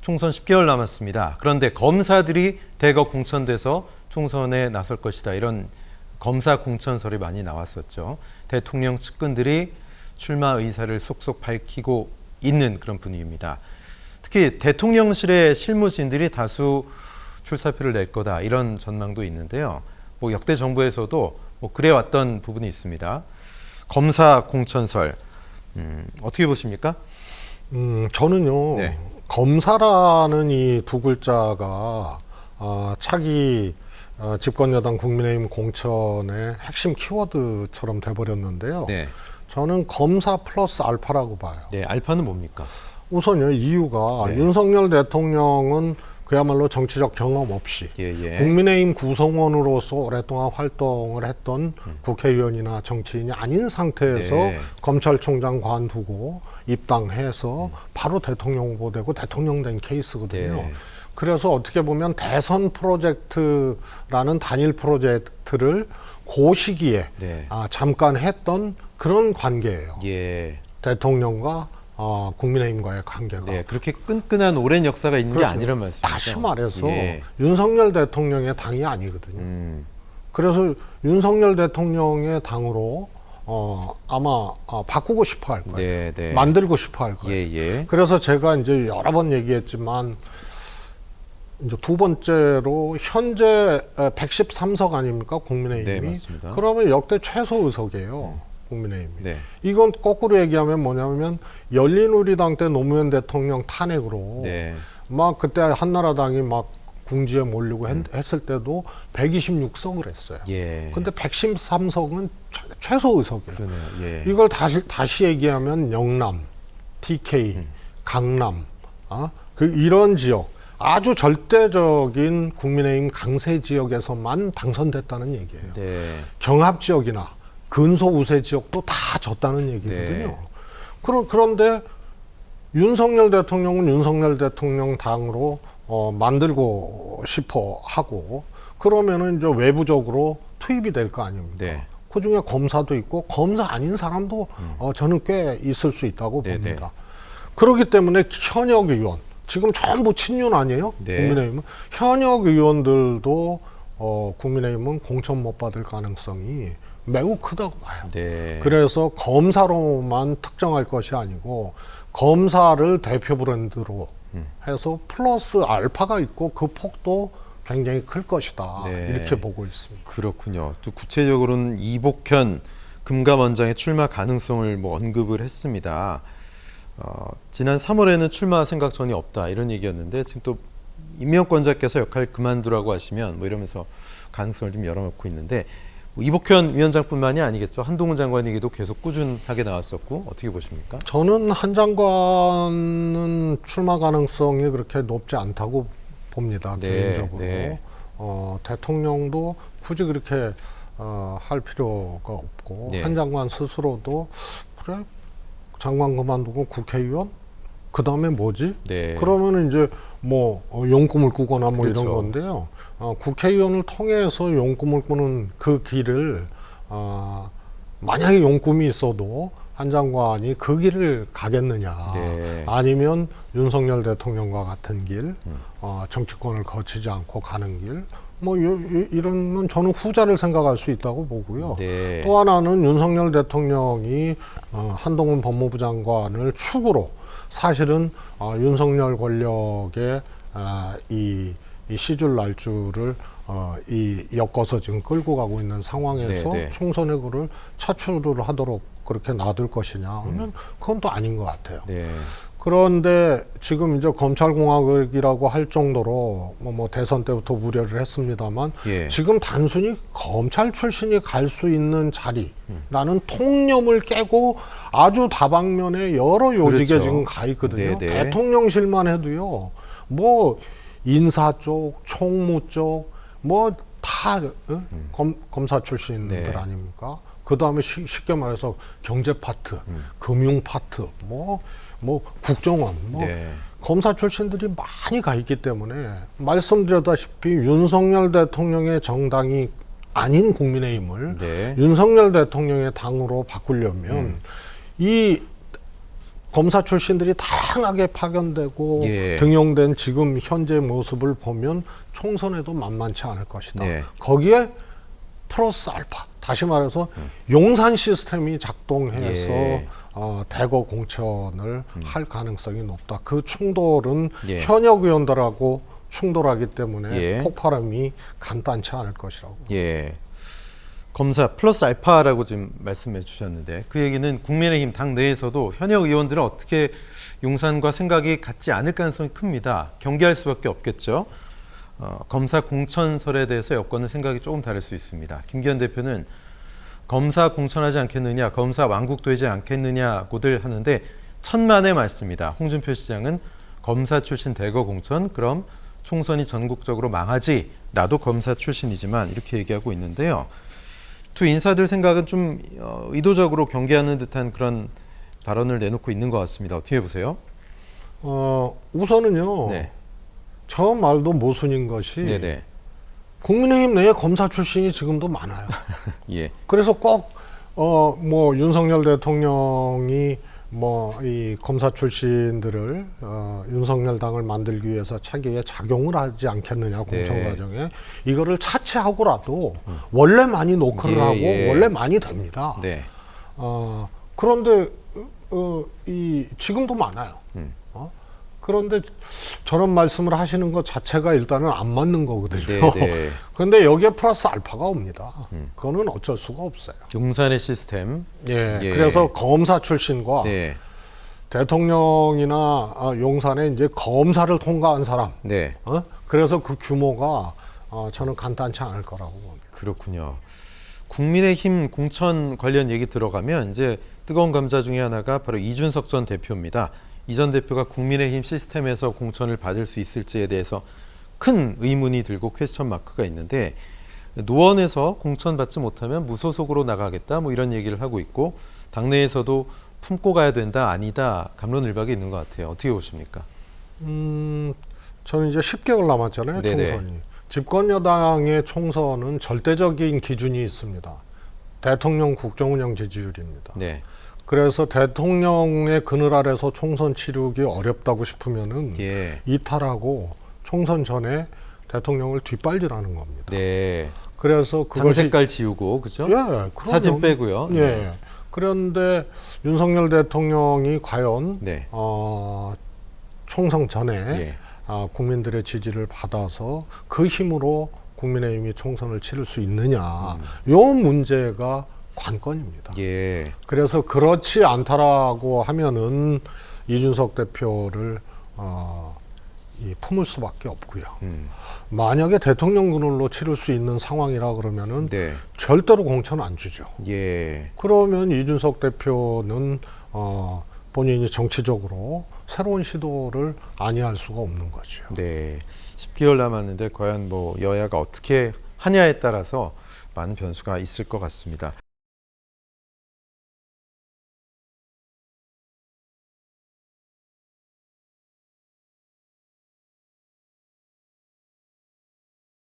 총선 10개월 남았습니다. 그런데 검사들이 대거 공천돼서 총선에 나설 것이다. 이런 검사 공천설이 많이 나왔었죠. 대통령 측근들이 출마 의사를 속속 밝히고 있는 그런 분위기입니다. 특히 대통령실의 실무진들이 다수 출사표를 낼 거다. 이런 전망도 있는데요. 역대 정부에서도 그래왔던 부분이 있습니다. 검사 공천설 어떻게 보십니까? 저는요. 네. 검사라는 이 두 글자가 차기 집권여당 국민의힘 공천의 핵심 키워드처럼 돼버렸는데요. 네. 저는 검사 플러스 알파라고 봐요. 네, 알파는 뭡니까? 우선요, 이유가 네. 윤석열 대통령은 그야말로 정치적 경험 없이 국민의힘 구성원으로서 오랫동안 활동을 했던 국회의원이나 정치인이 아닌 상태에서 검찰총장 관두고 입당해서 바로 대통령 후보되고 대통령 된 케이스거든요. 그래서 어떻게 보면 대선 프로젝트라는 단일 프로젝트를 그 시기에 잠깐 했던 그런 관계예요. 대통령과 국민의힘과의 관계가. 네, 그렇게 끈끈한 오랜 역사가 있는 게 아니란 말씀이죠. 다시 말해서 윤석열 대통령의 당이 아니거든요. 그래서 윤석열 대통령의 당으로 아마 바꾸고 싶어 할 거예요. 만들고 싶어 할 거예요. 그래서 제가 이제 여러 번 얘기했지만 이제 두 번째로 현재 113석 아닙니까? 국민의힘이. 네, 맞습니다. 그러면 역대 최소 의석이에요. 국민의힘이. 이건 거꾸로 얘기하면 뭐냐면 열린우리당 때 노무현 대통령 탄핵으로 막 그때 한나라당이 막 궁지에 몰리고 했을 때도 126석을 했어요. 근데 113석은 최소 의석이에요. 이걸 다시 얘기하면 영남, TK, 강남, 이런 지역 아주 절대적인 국민의힘 강세 지역에서만 당선됐다는 얘기예요. 경합 지역이나 근소 우세 지역도 다 졌다는 얘기거든요. 그런데 윤석열 대통령은 윤석열 대통령 당으로 만들고 싶어 하고 그러면은 이제 외부적으로 투입이 될 거 아닙니까? 그 중에 검사도 있고 검사 아닌 사람도 저는 꽤 있을 수 있다고 봅니다. 그렇기 때문에 현역 의원 지금 전부 친윤 아니에요? 국민의힘은 현역 의원들도 국민의힘은 공천 못 받을 가능성이 매우 크다고 봐요. 그래서 검사로만 특정할 것이 아니고 검사를 대표 브랜드로 해서 플러스 알파가 있고 그 폭도 굉장히 클 것이다. 이렇게 보고 있습니다. 그렇군요. 또 구체적으로는 이복현 금감원장의 출마 가능성을 언급을 했습니다. 지난 3월에는 출마 생각 전이 없다 이런 얘기였는데 지금 또 임명권자께서 역할 그만두라고 하시면 이러면서 가능성을 좀 열어놓고 있는데 이복현 위원장뿐만이 아니겠죠. 한동훈 장관 얘기도 계속 꾸준하게 나왔었고 어떻게 보십니까? 저는 한 장관은 출마 가능성이 그렇게 높지 않다고 봅니다. 개인적으로. 대통령도 굳이 그렇게 할 필요가 없고 한 장관 스스로도 그래 장관 그만두고 국회의원? 그 다음에 뭐지? 그러면은 이제 용꿈을 꾸거나 이런 건데요. 국회의원을 통해서 용꿈을 꾸는 그 길을 만약에 용꿈이 있어도 한 장관이 그 길을 가겠느냐 아니면 윤석열 대통령과 같은 길 정치권을 거치지 않고 가는 길 이러면 저는 후자를 생각할 수 있다고 보고요. 또 하나는 윤석열 대통령이 한동훈 법무부 장관을 축으로 사실은 윤석열 권력의 이 시줄 날줄을 엮어서 지금 끌고 가고 있는 상황에서 총선에 그를 차출을 하도록 그렇게 놔둘 것이냐 하면 그건 또 아닌 것 같아요. 그런데 지금 이제 검찰공화국이라고 할 정도로 대선 때부터 우려를 했습니다만 지금 단순히 검찰 출신이 갈 수 있는 자리라는 통념을 깨고 아주 다방면에 여러 요직에 지금 가 있거든요. 대통령실만 해도요. 인사 쪽, 총무 쪽, 다 검사 출신들 아닙니까? 그 다음에 쉽게 말해서 경제 파트, 금융 파트, 국정원, 검사 출신들이 많이 가 있기 때문에 말씀드렸다시피 윤석열 대통령의 정당이 아닌 국민의힘을 윤석열 대통령의 당으로 바꾸려면 이 검사 출신들이 다양하게 파견되고 예. 등용된 지금 현재 모습을 보면 총선에도 만만치 않을 것이다. 네. 거기에 플러스 알파, 다시 말해서 용산 시스템이 작동해서 예. 대거 공천을 할 가능성이 높다. 그 충돌은 예. 현역 의원들하고 충돌하기 때문에 예. 폭발음이 간단치 않을 것이라고. 예. 검사 플러스 알파라고 지금 말씀해 주셨는데 그 얘기는 국민의힘 당 내에서도 현역 의원들은 어떻게 용산과 생각이 같지 않을 가능성이 큽니다. 경계할 수밖에 없겠죠. 검사 공천설에 대해서 여권은 생각이 조금 다를 수 있습니다. 김기현 대표는 검사 공천하지 않겠느냐, 검사 완국되지 않겠느냐고들 하는데 천만의 말씀이다. 홍준표 시장은 검사 출신 대거 공천, 그럼 총선이 전국적으로 망하지. 나도 검사 출신이지만 이렇게 얘기하고 있는데요. 두 인사들 생각은 좀 의도적으로 경계하는 듯한 그런 발언을 내놓고 있는 것 같습니다. 어떻게 보세요? 우선은요. 네. 저 말도 모순인 것이 네네. 국민의힘 내에 검사 출신이 지금도 많아요. 예. 그래서 꼭 뭐 윤석열 대통령이 뭐 이 검사 출신들을 윤석열 당을 만들기 위해서 차기에 작용을 하지 않겠느냐 공천 네. 과정에 이거를 차치하고라도 원래 많이 노크를 예, 하고 예. 원래 많이 됩니다. 네. 그런데 이 지금도 많아요. 그런데 저런 말씀을 하시는 것 자체가 일단은 안 맞는 거거든요. 네. 그런데 여기에 플러스 알파가 옵니다. 그거는 어쩔 수가 없어요. 용산의 시스템. 예. 예. 그래서 검사 출신과 네. 대통령이나 용산에 이제 검사를 통과한 사람. 네. 그래서 그 규모가 저는 간단치 않을 거라고 봅니다. 그렇군요. 국민의힘 공천 관련 얘기 들어가면 이제 뜨거운 감자 중에 하나가 바로 이준석 전 대표입니다. 이 전 대표가 국민의힘 시스템에서 공천을 받을 수 있을지에 대해서 큰 의문이 들고 퀘스천 마크가 있는데 노원에서 공천 받지 못하면 무소속으로 나가겠다 뭐 이런 얘기를 하고 있고 당내에서도 품고 가야 된다 아니다 갑론을박이 있는 것 같아요. 어떻게 보십니까? 저는 이제 10개월 남았잖아요. 네네. 총선이. 집권 여당의 총선은 절대적인 기준이 있습니다. 대통령 국정운영 지지율입니다. 네. 그래서 대통령의 그늘 아래서 총선 치르기 어렵다고 싶으면은 예. 이탈하고 총선 전에 대통령을 뒷발질하는 겁니다. 네. 그래서 당 그것이 색깔 지우고 그죠? 예, 그럼요. 사진 빼고요. 예. 그런데 윤석열 대통령이 과연 네. 총선 전에 예. 국민들의 지지를 받아서 그 힘으로 국민의힘이 총선을 치를 수 있느냐, 요 문제가 관건입니다. 예. 그래서 그렇지 않다라고 하면은 이준석 대표를 품을 수밖에 없고요. 만약에 대통령 그늘로 치를 수 있는 상황이라 그러면은 네. 절대로 공천 안 주죠. 예. 그러면 이준석 대표는 본인이 정치적으로 새로운 시도를 아니할 수가 없는 거죠. 네. 10개월 남았는데 과연 뭐 여야가 어떻게 하냐에 따라서 많은 변수가 있을 것 같습니다.